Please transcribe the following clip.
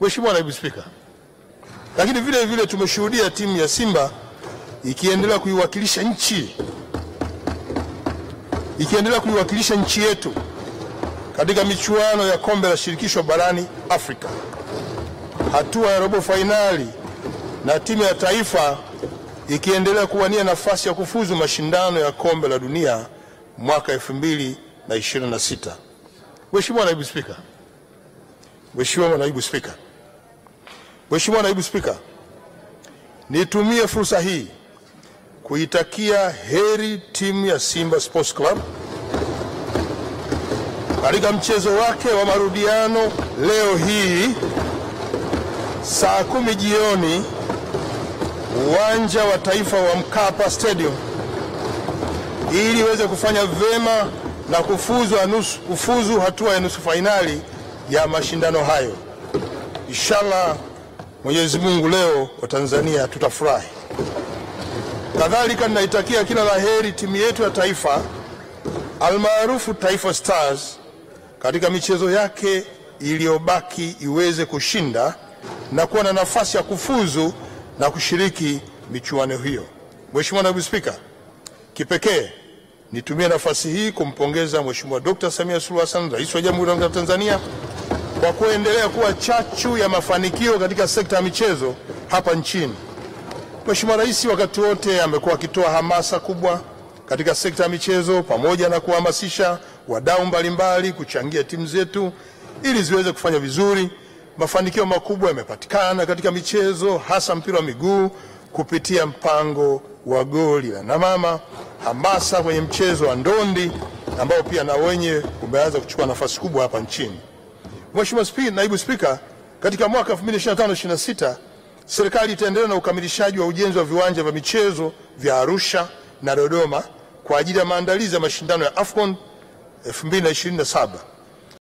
Mheshimiwa Naibu Spika, lakini vile vile tumeshuhudia timu ya Simba ikiendelea kuiwakilisha nchi yetu katika michuano ya kombe la shirikisho barani Afrika, hatua ya robo fainali, na timu ya taifa ikiendelea kuwania nafasi ya kufuzu mashindano ya kombe la dunia mwaka 2026. Mheshimiwa Naibu Spika, Mheshimiwa Naibu Spika, nitumie fursa hii kuitakia heri timu ya Simba Sports Club katika mchezo wake wa marudiano leo hii saa 10 jioni uwanja wa taifa wa Mkapa Stadium, ili iweze kufanya vema na kufuzu hatua ya nusu fainali ya mashindano hayo. Inshallah Mwenyezi Mungu leo wa Tanzania tutafurahi. Kadhalika ninaitakia kila laheri timu yetu ya taifa almaarufu Taifa Stars katika michezo yake iliyobaki iweze kushinda na kuwa na nafasi ya kufuzu na kushiriki michuano hiyo. Mheshimiwa Naibu Spika, kipekee nitumie nafasi hii kumpongeza Mheshimiwa Dr. Samia Suluhu Hassan, Rais wa Jamhuri ya Tanzania, kwa kuendelea kuwa chachu ya mafanikio katika sekta ya michezo hapa nchini. Mheshimiwa Rais wakati wote amekuwa akitoa hamasa kubwa katika sekta ya michezo, pamoja na kuhamasisha wadau mbalimbali kuchangia timu zetu ili ziweze kufanya vizuri. Mafanikio makubwa yamepatikana katika michezo, hasa mpira wa miguu kupitia mpango wa goli la mama, hamasa kwenye mchezo wa ndondi ambao pia na wenye umeanza kuchukua nafasi kubwa hapa nchini. Mheshimiwa Naibu Spika, katika mwaka 2025-26 serikali itaendelea na ukamilishaji wa ujenzi wa viwanja vya michezo vya Arusha na Dodoma kwa ajili ya maandalizi ya mashindano ya AFCON 2027.